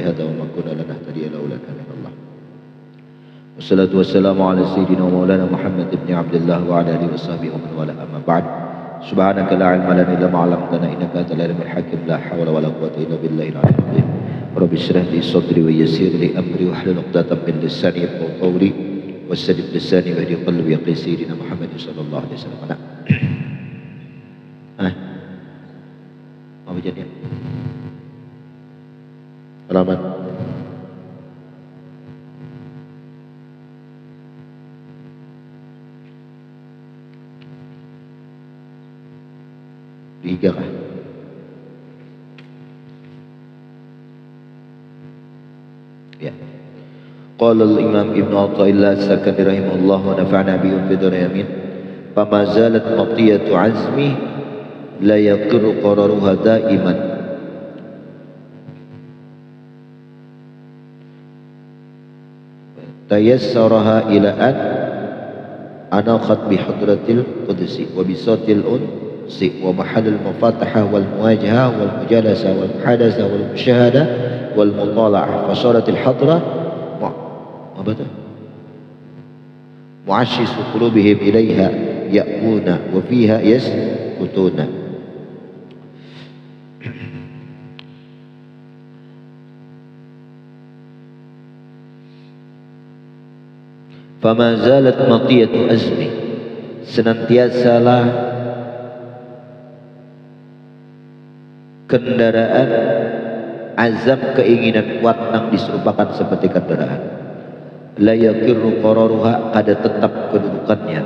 بهذا وما كنا لنهتدي لولا أن هدانا الله. والصلاة والسلام على سيدنا ومولانا محمد بن عبد الله وعلى آله وصحبه ومن والاه أما بعد. سبحانك لا علم لنا إلا ما علمتنا إنك أنت العليم الحكيم لا حول ولا قوة إلا بالله العلي العظيم. رب اشرح لي صدري ويسر لي أمري واحلل عقدة من لساني يفقهوا قولي وسدد لساني واهدي قلبي يقين سيدنا محمد صلى الله عليه وسلم. Apa jadi? Halaman tiga kah? Ya. Qala al-Imam Ibnu Athaillah As-Sakani rahimahullah wa nafa'na bihi fi dunya amin. Fama zalat matiyatu azmi la yaqirru qararuha daiman. Tayassaraha ila an anaqat bi hadratil qudsi wa bi sautil unsi wa mahallil mafataha wal muwajaha wal mujalasa wal muhadasa wal musyahada wal mutala'ah fasaratil hadra mu'ashisu qulubihim ilaiha ya'muna wa fiha yaskutuna. Fama zalat matiyatu azmi, senantiasalah kendaraan azam keinginan kuat nang diserupakan seperti kendaraan. La yaqirru qararuha, kada tetap kedudukannya.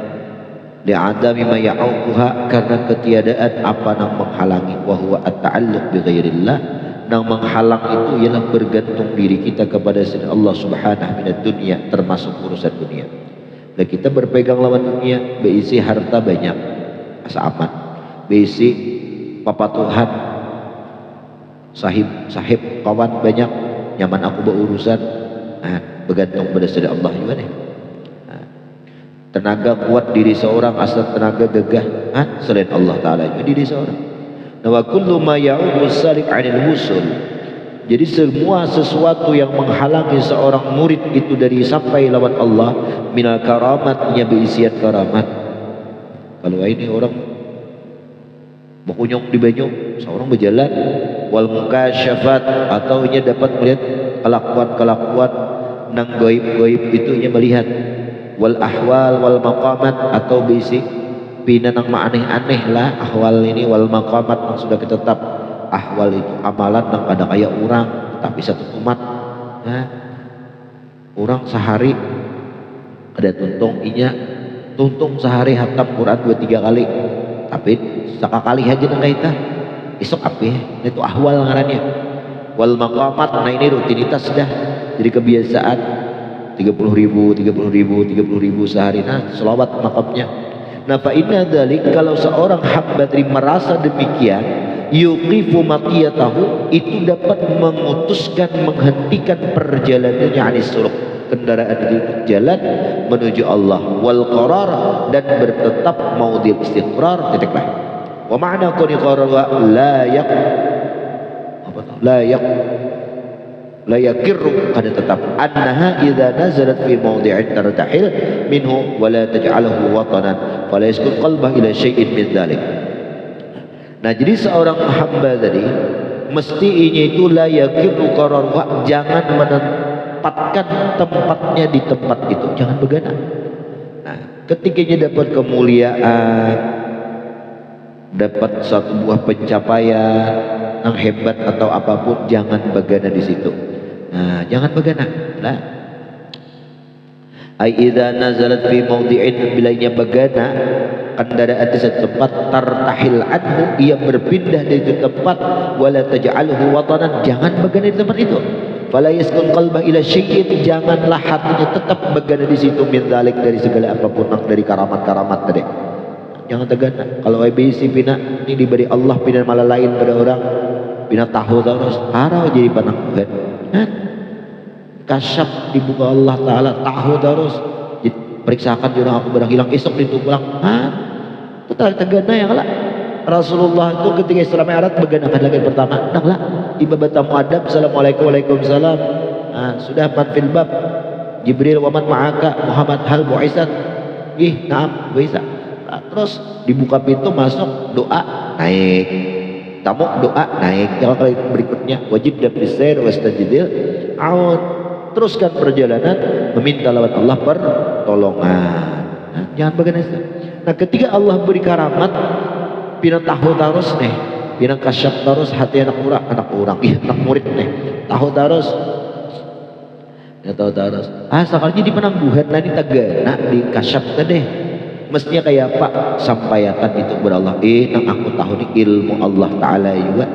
Li'adami ma ya'uquha, karena ketiadaan apa nang menghalangi. Wa huwa at-ta'alluq bi ghairillah, nang menghalang itu ialah bergantung diri kita kepada selain Allah subhanahu minad dunia, termasuk urusan dunia. Dan kita berpegang lawan dunia, beisi harta banyak, asa aman, beisi papatuhan, sahib kawan banyak, nyaman aku berurusan, bergantung pada selain Allah juga nih. Tenaga kuat diri seorang, asal tenaga gagah selain Allah Ta'ala juga diri seorang. Wa kullu ma ya'udu salik 'anil wusul. Jadi semua sesuatu yang menghalangi seorang murid itu dari sampai lawan Allah, minal karamatnya beisian karamat. Kalau ini orang berkunyuk di banyu, seorang berjalan, wal mukasyafat, atau ia dapat melihat kelakuan-kelakuan nang gaib-gaib itu ia melihat, wal ahwal wal maqamat, atau beisi pina nang aneh-aneh lah ahwal ini, wal maqamat nang sudah ketetap. Ahwal itu amalan nang ada kayak orang tapi satu umat. Orang sehari ada tuntung sehari hatam Quran 2-3 kali, tapi sekali aja nang kaita esok apa itu ahwal ngarannya. Wal maqamat, nah ini rutinitas dah, jadi kebiasaan 30.000 sehari, selawat makamnya. Nah fa inna dzalik, kalau seorang hamba merasa demikian, yuqifu matiyatahu, itu dapat memutuskan, menghentikan perjalanannya anis suruq, kendaraan itu jalan menuju Allah, wal qarar, dan bertetap maudil istiqrar, titiklah. Wa ma'na qani qarar la yakirru, kada tetap, annaha idza nazalat fi mawdi'in tartahil minhu wa la taj'alahu watanan fala yaskun qalbah ila syai'in min dzalik. Nah, jadi seorang hamba tadi mesti ini itu la yakirru qararuha, jangan menempatkan tempatnya di tempat itu, jangan begana. Nah, ketika dia dapat kemuliaan, dapat satu buah pencapaian yang hebat atau apapun, jangan begana di situ. Nah, jangan begana. Nah, ai idza nazalat fi mawdi'in, bilanya begana kendaraan di satu tempat, tartahil anhu, ia berpindah dari itu tempat, wala taj'alhu watanan, jangan begana di tempat itu. Fala yaskun qalbah ila syai'in, janganlah hatinya tetap begana di situ, min dzalik, dari segala apapun, dari karamat-karamat tadi. Jangan tegana. Kalau IBC pina ini diberi Allah, pina malah lain pada orang, pina tahu terus harau jadi panangguhan. Kasyaf dibuka Allah Ta'ala, tahu terus periksakan jurang aku barang hilang, esok itu pulang. Itu tegana yang lah. Rasulullah itu ketika Isra Mi'raj begadangkan lagi pertama naklah iba batamu adab assalamualaikum waalaikumsalam. Sudah man fil bab Jibril wa man ma'aka Muhammad hal bu'isat na'am bu'isat. Terus dibuka pintu masuk doa naik tamu doa naik yang kali berikutnya wajib dan bisair wastajidil aun. Teruskan perjalanan meminta lawan Allah pertolongan. Jangan bagaimana. Nah ketika Allah beri karamat pinang tahu terus nih pinang kasyaf terus hati anak anak murid nih tahu terus ya tahu terus sakalnya di penangguhan nanti tagana di kasyaf tadi mestinya kayak apa sampaikan itu kepada Allah nang aku tahu nih ilmu Allah Ta'ala juga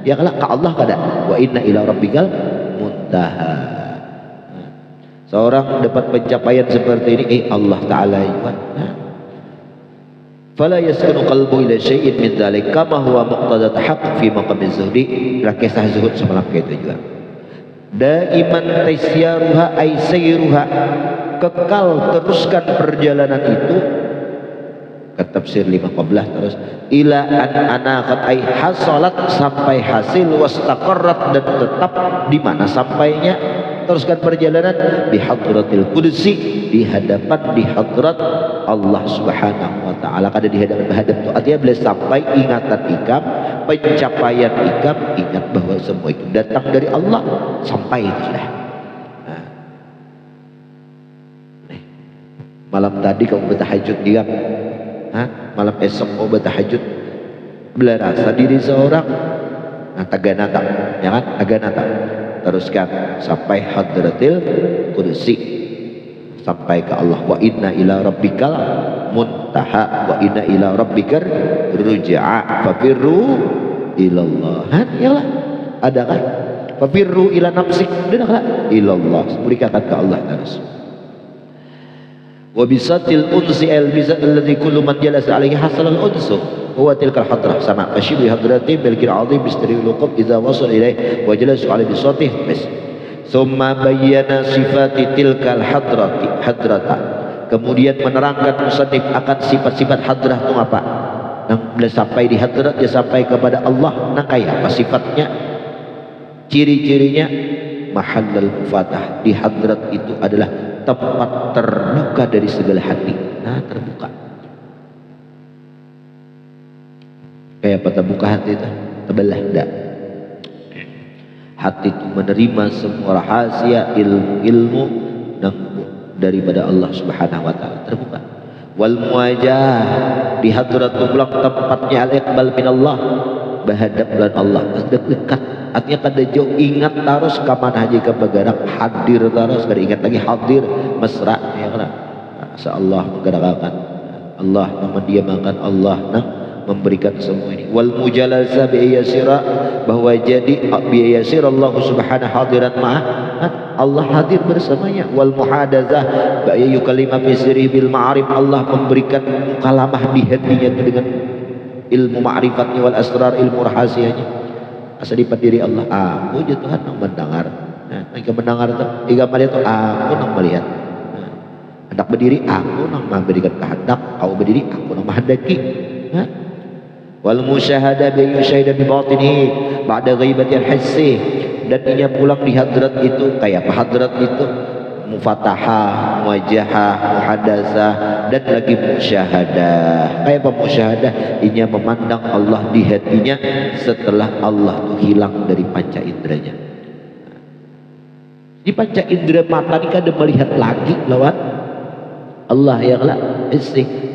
ya kalau ke Allah kada wa inna ila rabbikal muntaha. Seorang dapat pencapaian seperti ini Allah Ta'ala juga fala yaskunu qalbu ila syai'in min dzalik kama huwa muqtada tahaqq fi maqam az-zuhdi. Kisah zuhud semalam kayak itu juga daiman tasyaruha ay sayruha kekal teruskan perjalanan itu ke tafsir 5 qablah terus ila an anaqat ay hasalat sampai hasil wastaqarrat dan tetap di mana sampainya. Teruskan perjalanan di hadratil qudsi di hadapan di hadrat Allah Subhanahu wa Ta'ala. Kada di hadapan itu artinya bila sampai ingatan ikam pencapaian ikam ingat bahwa semua itu datang dari Allah sampai itu sudah. Malam tadi kamu bertahajud diam malam esok kamu bertahajud bila rasa diri seorang taganata ya kan taganata teruskan sampai hadratil qudsi sampai ke Allah wa inna ila rabbikal muntaha wa inna ila rabbikar ruj'a fafirru ilallah yalah ada kan fafirru ila nafsik ada kan ilallah berikan ke Allah terus wa bisatil unsi al bizat alladhi kullu man jalasa alaihi hasal al unsu huwa tilkal hadrah sama fashibi hadrati bil azim bistari luqab idza wasal ilaih wa jalasu ala bisatih bas summa bayyana sifati tilkal hadrata kemudian menerangkan musannif akan sifat-sifat hadrah itu apa yang bila sampai di hadrat dia sampai kepada Allah nah kayak apa sifatnya ciri-cirinya mahallal mufatah di hadrat itu adalah tempat terbuka dari segala hati terbuka. Kayak apa terbuka hati itu? Terbelah enggak. Hati itu menerima semua rahasia ilmu daripada Allah Subhanahu wa Ta'ala terbuka. Wal muwajah di hadratul ulang tempatnya al-iqbal minallah berhadap dengan Allah dekat artinya kada jauh ingat terus kapan haji ke bergerak hadir terus kada ingat lagi hadir mesra ya kan Allah menggerakkan Allah mendiamkan Allah memberikan semua ini wal mujalasa bi yasira bahwa jadi bi yasir Allah Subhanahu hadiran ma'ah Allah hadir bersamanya wal muhadazah ba yukallima fi sirri bil ma'arif Allah memberikan mukalamah di hatinya itu dengan ilmu ma'rifatnya wal asrar ilmu rahasianya asal di diri Allah aku je Tuhan yang mendengar jika mendengar itu jika melihat aku yang melihat hendak berdiri aku yang memberikan kehendak kau berdiri aku yang menghendaki wal musyahadah bi yusyahida bi batinihi ba'da ghaibati al-hissi dan ia pulang di hadrat itu kayak apa hadrat itu mufatahah, muwajahah, muhadasah dan lagi musyahadah. Kayak apa musyahadah? Inya memandang Allah di hatinya setelah Allah itu hilang dari panca inderanya. Di panca indera mata ini kada melihat lagi lawan Allah yang lah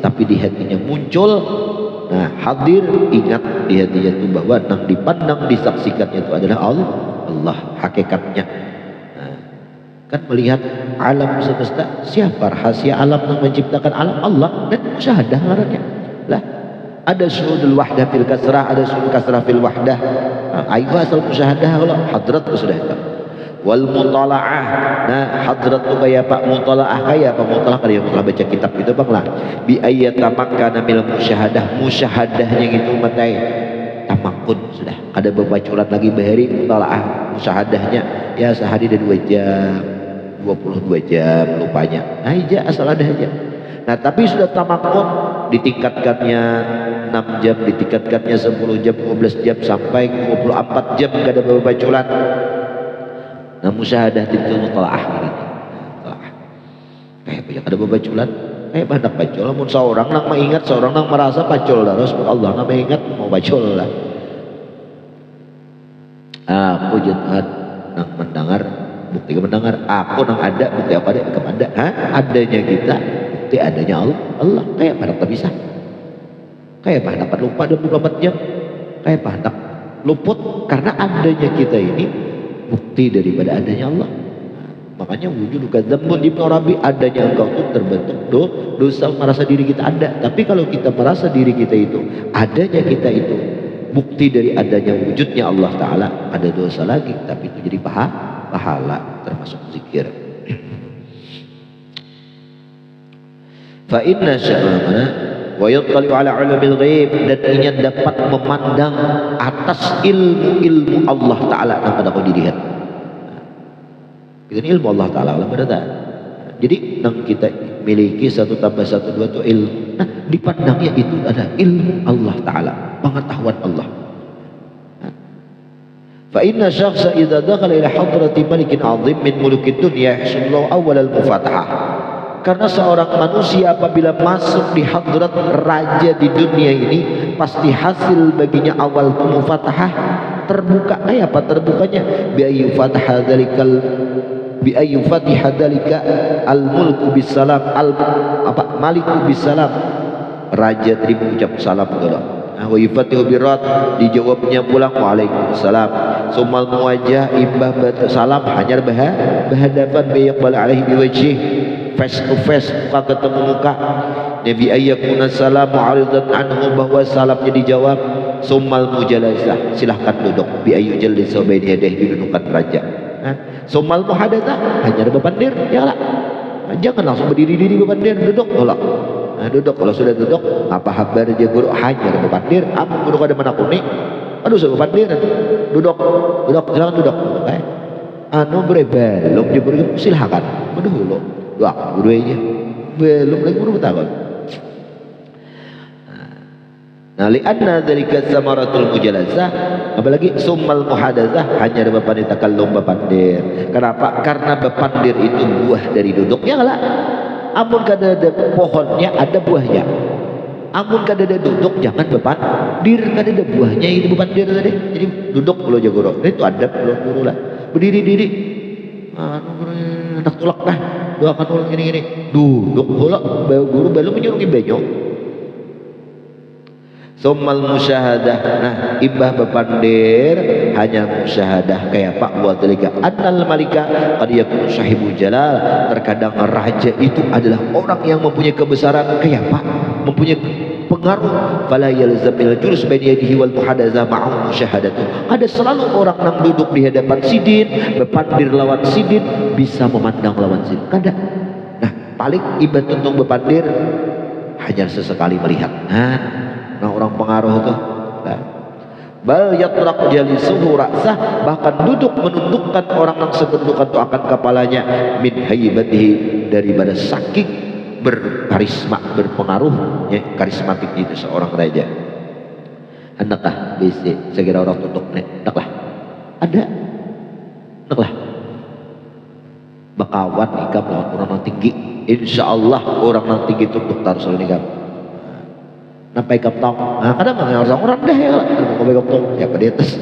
tapi di hatinya muncul hadir ingat di hatinya itu bahwa nang dipandang disaksikannya itu adalah Allah hakikatnya. Kan melihat alam semesta siapa rahasia alam yang menciptakan alam Allah dan musyahadah ngarannya lah ada syuhudul wahdah fil kasrah ada syuhudul kasrah fil wahdah ayo asal musyahadah kalau hadrat itu sudah itu wal mutala'ah hadrat itu kayak apa mutala'ah kayak apa mutalaah kayak mutalaah baca kitab itu bang lah bi ayyatamakkana mil musyahadahnya gitu matai tamakun sudah ada berbacuran lagi bahari mutalaah musyahadahnya ya sehari dan 2 jam 22 jam lupanya aja asal ada aja tapi sudah tamakun ditingkatkannya 6 jam, ditingkatkannya 10 jam, 15 jam, sampai 24 jam gak ada bajulan. Nah musyahadah itu mutalaah gitu. Kayak banyak ada bajulan, kayak banyak bacol. Namun seorang nang mengingat, seorang nang merasa bacol lah. Rasulullah nang mengingat mau bacol lah. Aku jatuhan nang mendengar, bukti mendengar. Aku nang ada, bukti apa ada? Kepada adanya kita, bukti adanya Allah. Kayak banyak tak bisa. Kayak banyak lupa 24 jam. Kayak banyak luput karena adanya kita ini bukti daripada adanya Allah. Makanya wujud kadzabun Ibnu Arabi, adanya engkau itu terbentuk dosa merasa diri kita ada. Tapi kalau kita merasa diri kita itu, adanya kita itu bukti dari adanya wujudnya Allah Ta'ala, ada dosa lagi, tapi itu jadi pahala termasuk zikir. Fa inna sya'amana wa yattali'u ala ulumil ghaib, dan inya dapat memandang atas ilmu Allah Ta'ala yang pada kau dilihat. Itu ilmu Allah Ta'ala alam berada. Jadi nang kita miliki 1 tambah 1 2 itu ilmu. Nah dipandangnya itu ada ilmu Allah Ta'ala, pengetahuan Allah. Fa inna syakhsa idza dakhala ila hadrati malikin 'azim min mulukid dunya yahsullahu awwal al-mufatahah. Karena seorang manusia apabila masuk di hadrat raja di dunia ini, pasti hasil baginya awal mufatahah, terbuka. Apa terbukanya? Bi ayyu fataha dzalikal bi ayyu fatiha dzalika al mulku bis salam maliku bis salam, raja terima ucap salam dulu. Wa yufatihu birat, dijawabnya pulang waalaikumsalam. Sumal muwajjah imbah salam hanya berhadapan bayaqbal alaihi biwajhi, face to face, muka ketemu muka. Nabi ayyakuna salamu aridan anhu, bahwa salamnya dijawab. Sumal mujalasah, silahkan duduk. Bi ayyu jalisa baina yadayhi, didudukan raja. Sumal muhadatsah, hanya ada bepandir, ya lah. Jangan langsung berdiri-diri bepandir, duduk tolak. Duduk, kalau sudah duduk, apa kabar aja guru, hanya ada bepandir. Amun guru ada mana kuning, aduh saya bepandir, duduk, silakan duduk. Belum dia guru, silakan, dulu. Doa guru aja, belum lagi guru bertakon. Nah, lianna dzalika samaratul mujalasah, apalagi summal muhadatsah, hanya ada bepandir takallum bepandir. Kenapa? Karena bepandir itu buah dari duduk, ya lah. Amun kada ada pohonnya, ada buahnya. Amun kada ada duduk, jangan bepandir, kada ada buahnya itu bepandir tadi. Jadi duduk dulu aja guru. Itu adab guru lah. Berdiri-diri. Anak tulak lah. Doakan ulang gini-gini. Duduk pula, guru belum menyuruh banyak. Summal musyahadah, nah ibah bepandir hanya musyahadah kayak Pak Wadlika annal malika qad yakunu sahibul jalal. Terkadang raja itu adalah orang yang mempunyai kebesaran kayak Pak, mempunyai pengaruh. Fala yalzamil jurus baina yadihi wal muhadatsah ma'ahu musyahadatu. Ada selalu orang yang duduk di hadapan sidin, bepandir lawan sidin, bisa memandang lawan sidin. Kada. Nah paling ibah tuntung bepandir hanya sesekali melihat. Nah orang pengaruh itu bal yatraq jalisuhu ra'sah, bahkan duduk menundukkan orang yang sekedudukan itu akan kepalanya, min haibatihi, daripada saking berkarisma, berpengaruhnya, karismatik itu seorang raja. Hendaklah bisa segera orang tunduk nih, hendaklah ada, hendaklah bakawan ikam lawan orang yang tinggi, insyaallah orang yang tinggi tunduk taruh nikam. Nampai kaptong, kadang orang dah ya, nampai kaptong, ya pada atas,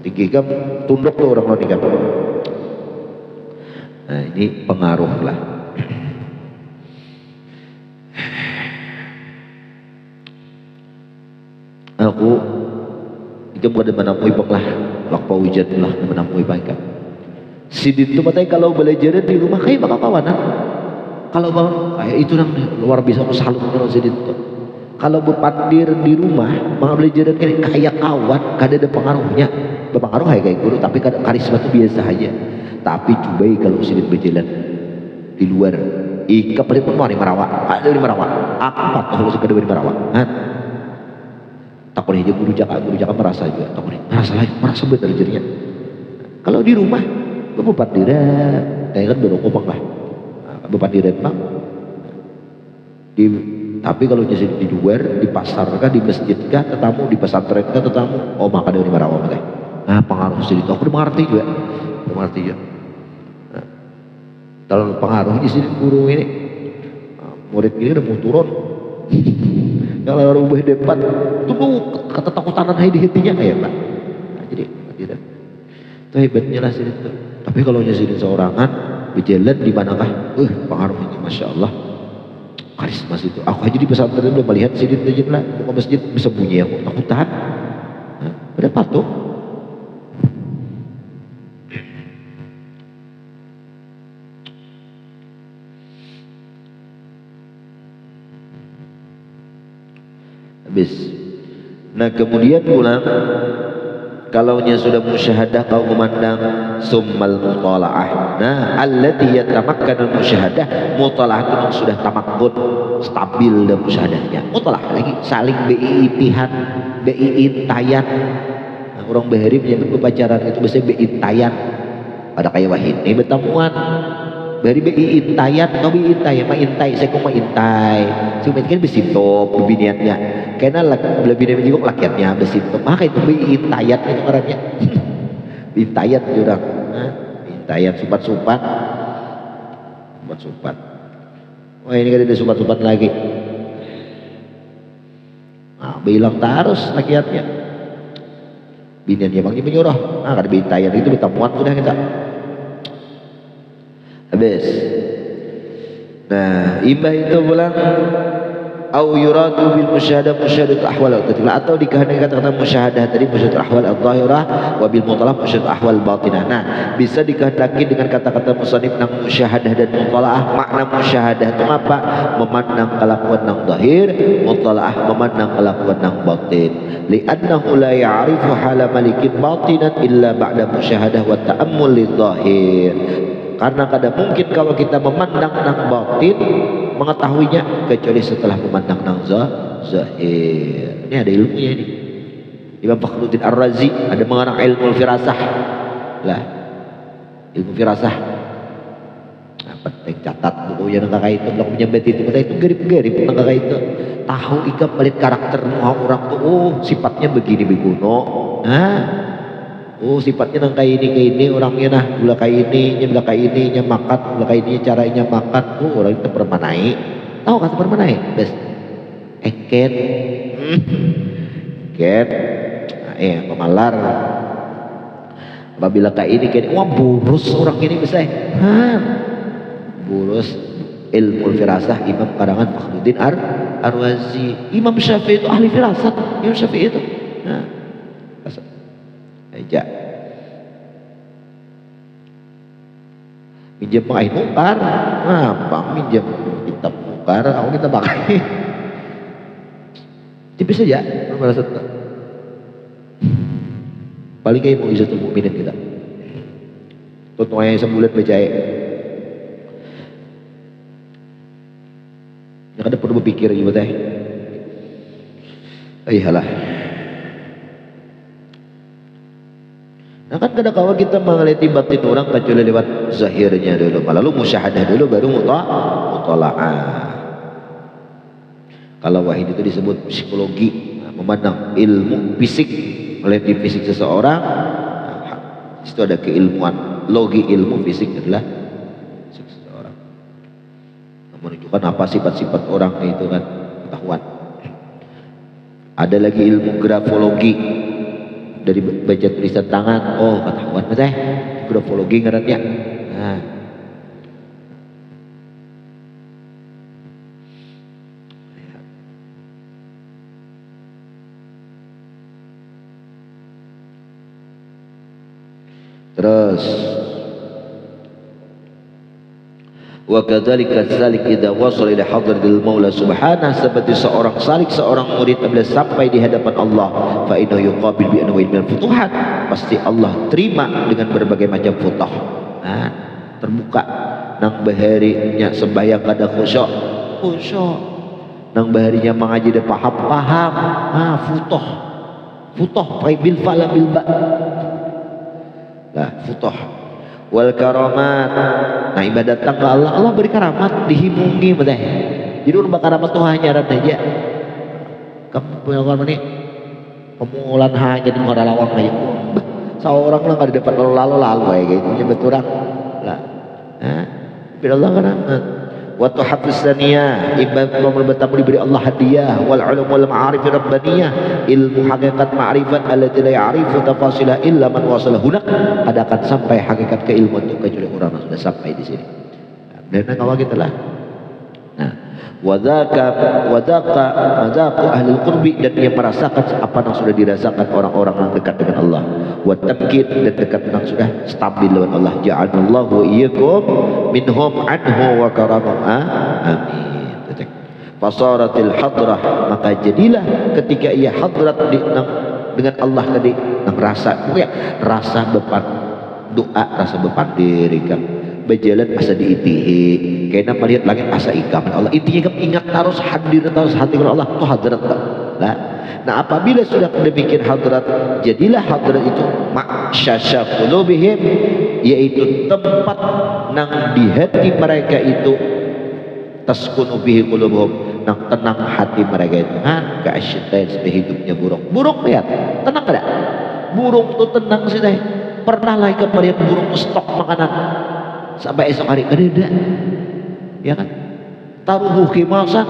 tinggi kan tunduk tuh orang nikah. Nah ini pengaruh lah. Aku itu pada menampui lah, lakpa hujan lah menampui baik. Sidin itu katanya kalau belajar di rumah kayak bakal kawanan. Kalau kayak itu nang luar biasa, aku salut dengan sidin itu. Kalau bepandir di rumah, belajar kayak kawan, kada ada pengaruhnya. Berpengaruh kayak guru, tapi kada karisma itu biasa aja. Tapi coba kalau sidin berjalan di luar, ika pada pun mau Merawak, ada di Merawak. Aku patuh kalau sekadar di Merawak. Takut aja guru jaka merasa juga, takut merasa benar jadinya. Kalau di rumah, bepandiran, kayak kan berokopang lah, bepandiran bang. Di Tapi kalau nyesidin di luar, di pasar kah, di masjid kah, tetamu, di pesantren kah, tetamu, oh maka dia marah om teh. Nah pengaruh sidin, aku udah mengerti juga, Nah, kalau pengaruh nyesidin guru ini, murid ini udah mau turun. Kalau orang ubah depan, tuh ketakutan hai di hatinya kayak pak. Nah, jadi tidak. Itu hebatnya lah sidin itu. Tapi kalau nyesidin seorangan, berjalan di manakah? Pengaruhnya masya Allah. Karisma itu. Aku aja di pesantren udah melihat sidin lah, buka masjid bisa bunyi aku takutan. Ada patung. Habis. Nah kemudian pulang kalaunya sudah musyahadah kau memandang summal mutalaah. Nah allati yatamakkanu musyahadah, mutalaah itu sudah tamakkun stabil dan musyahadahnya. Mutalaah lagi saling beitihan, beintayan. Nah, orang bahari menyebut pacaran itu biasanya beintayan. Ada kayak wahid ini bertemuan. Bari beintayan, kau beintayan, maintai, saya kau maintai. Cuma kan besintop biniannya. Karena lebih dari juga lakiannya besintop. Maka itu beintayan itu orangnya. Beintayan jurang. Beintayan supat-supat. Supat-supat. Wah ini kan ada supat-supat lagi. Nah, bilang terus lakiannya. Biniannya bang menyuruh. Nah, kada beintayan itu bertemuan sudah kita. Habis. Nah, imbah itu pulang au yuradu bil musyahadah musyahadat ahwal atau dikehendaki kata-kata musyahadah tadi musyahadat ahwal al-zahirah wa bil mutalah musyahadat ahwal batinah. Nah, bisa dikehendaki dengan kata-kata musannif nang musyahadah dan mutalaah. Makna musyahadah itu apa? Memandang kelakuan nang zahir, mutalaah memandang kelakuan nang batin. Li'annahu la ya'rifu hala malikin batinan illa ba'da musyahadah wa ta'ammul lidh-dhahir. Karena kadang mungkin kalau kita memandang nang batin mengetahuinya kecuali setelah memandang nang zahir. Ini ada ilmunya ini. Imam Fakhruddin Ar-Razi ada mengenang ilmu firasah. Lah, ilmu firasah. Nah, penting catat bukunya nang kakak itu, belum menyebut itu, itu garip-garip nang kakak itu. Tahu ika pelit karakter orang tuh, sifatnya begini beguno. Nah, sifatnya nang kayak ini orangnya nah gula kayak ini nya makan gula kayak ini caranya makan orang itu permanai tahu kata permanai bes eket pemalar apabila kayak ini wah burus orang ini bisa burus ilmu firasah Imam karangan Fakhruddin Ar-Razi. Imam Syafi'i itu ahli firasat. Imam Syafi'i itu aja minjem pakai mukar, bang minjem kitab mukar, aku kita pakai tipis saja merasa paling kayak mau bisa tumbuh minit kita tontonnya sebulan baca ya ada perlu berpikir juga teh iyalah. Nah kan kadang-kadang kita mengeliti batin orang kecuali lewat zahirnya dulu, lalu musyahadah dulu baru mutalaah. Kalau wahid itu disebut psikologi, memandang ilmu fisik, melihat fisik seseorang, itu ada keilmuan, logi ilmu fisik adalah fisik seseorang. Menunjukkan apa sifat-sifat orang itu kan ketahuan. Ada lagi ilmu grafologi. Dari baca tulisan tangan, ketahuan teh grafologi ngarannya. Nah. Terus wa kadzalika salik idza wasala ila hadratil maula subhanahu, seperti seorang salik, seorang murid apabila sampai di hadapan Allah, fa innahu yuqabil bi anwa'il minal futuhat, pasti Allah terima dengan berbagai macam futuh. Nah, terbuka nang baharinya sembahyang kada khusyuk nang baharinya mengaji dia paham futuh bil fala bil ba. Nah, futuh wal karamat. Nah, ibadat ke Allah, Allah beri karamat, dihimungi Jadi urang bakaramat tuh hanyaran aja. Kamu punya orang ini pemulan hanya di muara lawang aja. Seorang lah nggak dapat lalu kayak gitu. Nyebut orang lah. Bila Allah kan wa tuhaffis saniyah ibadah bertamu diberi Allah hadiah wal ulum wal ma'arif rabbaniyah ilmu hakikat ma'rifat allati la ya'rifu tafasilah illa man wasala hunak ada akan sampai hakikat keilmuan itu kecuali orang yang sudah sampai di sini. Dan kalau kita lah wadaka ahli qurbi dan dia merasakan apa yang sudah dirasakan orang-orang yang dekat dengan Allah wa tamkin dan dekat dengan sudah stabil dengan Allah ja'alallahu iyyakum minhum anhu wa karamah amin. Fasaratil hadrah maka jadilah ketika ia hadrat dengan Allah tadi rasa beban doa rasa beban diri kan berjalan asa diitihi kena melihat langit asa ikam Allah intinya ingat terus hadir terus hati Allah itu hadrat nah apabila sudah demikian hadrat jadilah hadrat itu ma'syasya qulubihim yaitu tempat nang di hati mereka itu taskunu bihi qulubuhum nang tenang hati mereka itu ka asyaitan sudah hidupnya burung lihat tenang ada burung tuh tenang sih deh pernah lah ikan melihat burung stok makanan sampai esok hari kededa ya kan taruhu khimasan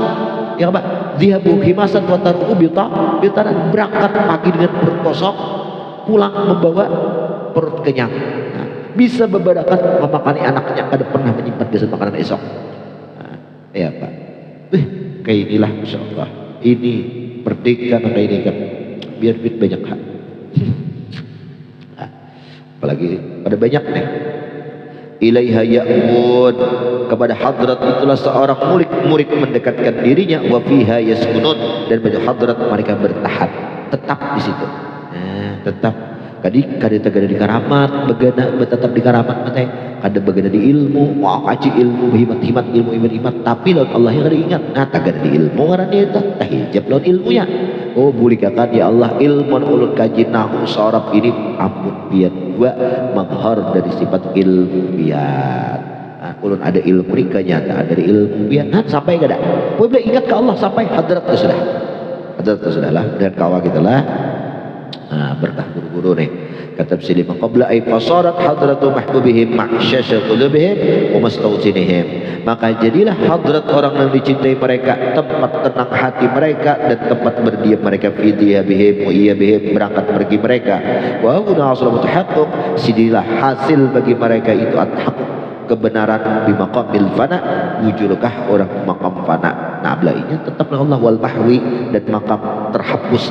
ya Pak dihabu khimasan wa taruhu bitaran berangkat pagi dengan perut kosong pulang membawa perut kenyang bisa beberapa memakani anaknya kada pernah menyimpan biasa makanan esok ya Pak kayak inilah Masya Allah ini merdeka kayak ini kan biar duit banyak hak apalagi pada banyak nih ilaiha ya'bud kepada hadrat itulah seorang murid mendekatkan dirinya wa fiha yaskunun dan pada hadrat mereka bertahan tetap di situ tetap kada di karamat bagana tetap di karamat mate kada bagana di ilmu kaji ilmu himat ilmu tapi lawan Allah yang kada ingat tagada di ilmu ngaran eta hijab lawan ilmunya boleh kakak ya Allah ilmu ulun kaji nahu sorab ini ampun biar gua menghor dari sifat ilmu biar ulun ada ilmu ni kenyataan dari ilmu biar sampai kada boleh ingat ke Allah sampai hadrat itu sudah lah dan kawa kita lah berkah guru-guru nih kata Sili qabla ay fasarat hadratu mahbubihim ma'syasha qulubihim wa mastawtinihim maka jadilah hadrat orang yang dicintai mereka tempat tenang hati mereka dan tempat berdiam mereka fi diyabihim wa iyabihim berangkat pergi mereka wa huna asrabut haqqum sidilah hasil bagi mereka itu at-haqq kebenaran di maqamil fana wujurkah orang maqam fana nah belainya tetaplah Allah wal bahwi dan maqam terhapus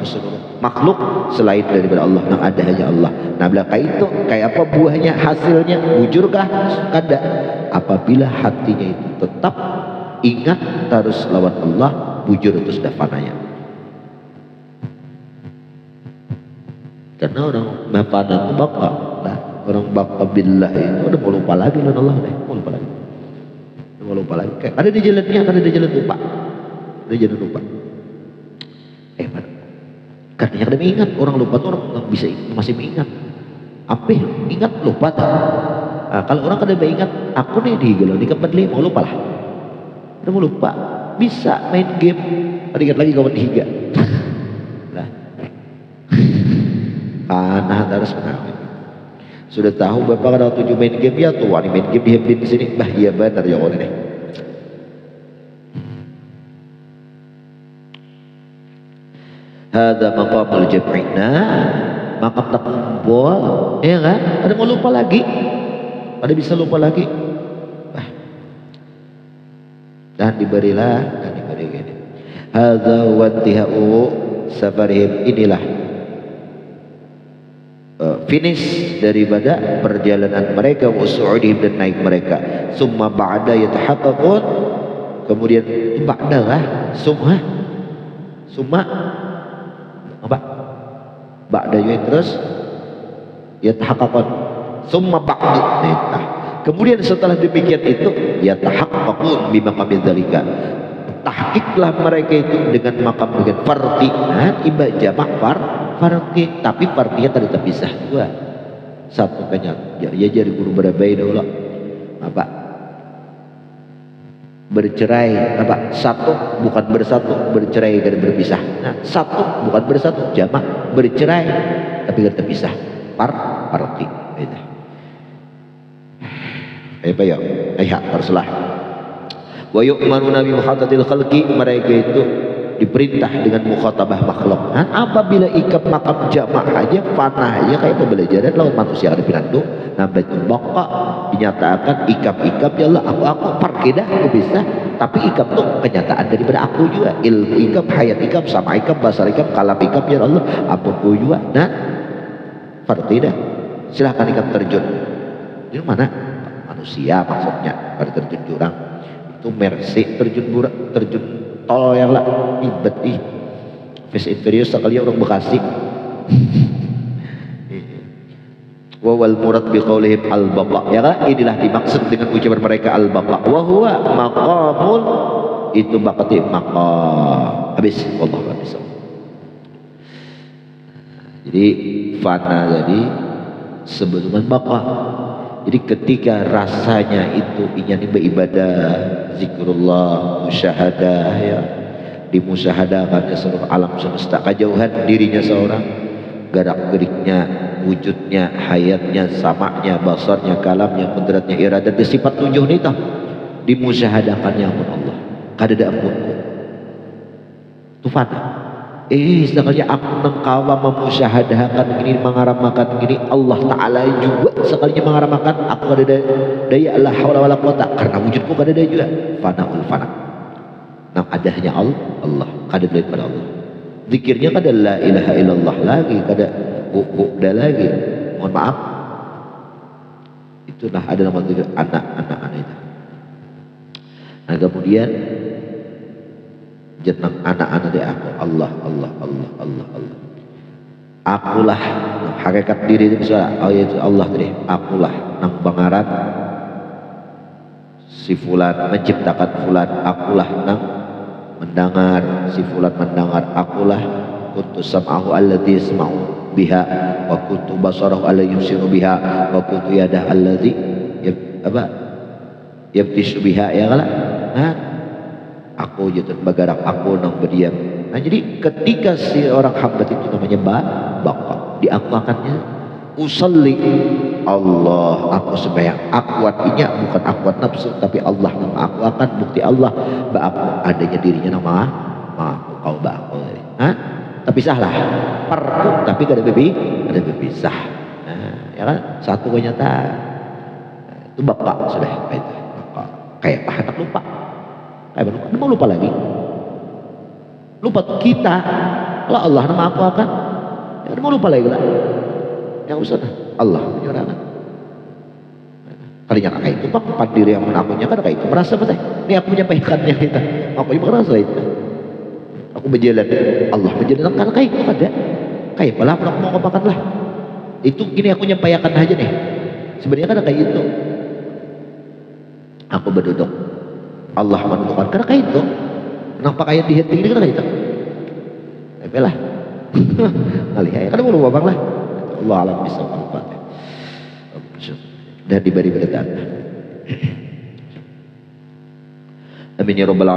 seluruh makhluk selain daripada Allah yang ada hanya Allah nah belakang itu kayak apa buahnya hasilnya wujurkah kada apabila hatinya itu tetap ingat terus lawan Allah wujur itu sudah fananya karena orang fana itu bapak orang baka billah itu udah mau lupa lagi lawan Allah deh mau lupa lagi kayak ada di jalan lupa katanya kada mengingat orang lupa tuh orang nggak bisa masih mengingat apa ingat lupa tak kalau orang kada mengingat aku nih di galau di kepedli mau lupa lah udah mau lupa bisa main game ada ingat lagi kawan dihiga lah harus kenal sudah tahu bapak kada tujuh main game ya tuh main game di sini bah iya benar ya orang ini hadza maqamul jam'i maqam takumpul ya kan ada mau lupa lagi ada bisa lupa lagi dan diberi gini hadza wa intihau safarihim inilah finish daripada perjalanan mereka wa su'udihim dan naik mereka summa ba'da yatahaqqaqun kemudian ba'da lah summa apa ba'da terus yatahaqqaqun summa ba'du kemudian setelah demikian itu yatahaqqaqun bima qabil dzalika tahqiqlah mereka itu dengan makam dengan farti iba jamak farti tapi partinya tadi terpisah dua satu kanya ya jadi guru berabai dahulu apa bercerai apa satu bukan bersatu, bercerai dan berpisah. Nah, satu bukan bersatu, jamak, bercerai tapi gak terpisah, parti gitu. Apa ya? Terselah. Wa yu'manuna bi muhatatil khalqi, mereka itu diperintah dengan mukhatabah makhluk. Apabila ikap makam jamak aja panah aja kayak pembelajaran lawan manusia ada pinandu nambah baka dinyatakan ikap ya Allah aku parkida aku bisa, tapi ikap tuh kenyataan daripada aku juga, ilmu ikap, hayat ikap, sama ikap, basar ikap, kalam ikap ya Allah aku juga. Nah parkida silahkan ikap terjun di mana manusia maksudnya pada terjun jurang itu mercy terjun tol yang lah ribet ih face inferior sekali orang Bekasi. Wawal murad biqaulihim al-baqa, ya kan inilah dimaksud dengan ucapan mereka al-baqa wa huwa maqamul, itu bakati maqam. Habis Allah habis. Jadi fana jadi sebelum baqa. Jadi ketika rasanya itu ingin beribadah, zikrullah, musyahadah ya, dimusyahadakannya seluruh alam semesta, kejauhan dirinya seorang, gerak-geriknya, wujudnya, hayatnya, samaknya, basarnya, kalamnya, kudratnya, iradatnya, sifat tujuh itu dimusyahadakannya pun Allah. Kadada ampunku. Tufan. Sekali aku nengkawa memusyahadakan ini, mengaramakan ini Allah Ta'ala juga sekalinya mengaramakan aku ada daya la haula wala quwata, karena wujudku ada daya juga fanaul fana. Nah adanya Allah kada daripada Allah. Zikirnya kada la ilaha illallah lagi, kada bu'da lagi, mohon maaf. Itulah ada nama zikir anak-anak itu. Nah kemudian jeneng anak-anak di aku Allah. Akulah hakikat diri itu bisa itu Allah tadi. Akulah nang bangaran si fulan menciptakan fulan, akulah nang mendengar si fulan mendengar, akulah kuntu sam'ahu alladzi yasma'u biha wa kuntu basarahu alladzi yubsiru biha wa kuntu yadah alladzi yabtishu biha, ya kan? Aku jatuh bagarak aku nang berdiam. Nah jadi ketika si orang hamba itu namanya baqa, diakuakannya usalli Allah, aku sembahyang, akuatnya bukan akuat nafsu tapi Allah nama aku akan bukti Allah aku adanya dirinya nama kau aku. Tapi salah perku tapi gak ada berpisah. Ya kan satu kenyataan. Itu bapak sudah itu kayak anak lupa. Mau lupa lagi, lupa kita lah Allah nama aku akan ya mau lupa lagi lah yang usah Allah menyurahkan kalinya kakak itu pak empat diri yang menakunya kan kakak itu merasa betul ini aku menyampaikannya kita aku juga merasa itu aku berjalan Allah berjalan karena kayak itu ada kayak malah aku mau ngapakan lah itu gini aku menyampaikan aja nih sebenarnya kan kayak itu aku berduduk Allah menentukan karena kayak itu kenapa kayak di hati ini karena itu lah kali ya kan mau lupa bang lah Allah alam bisa lupa dan diberi berita amin ya rabbal alamin.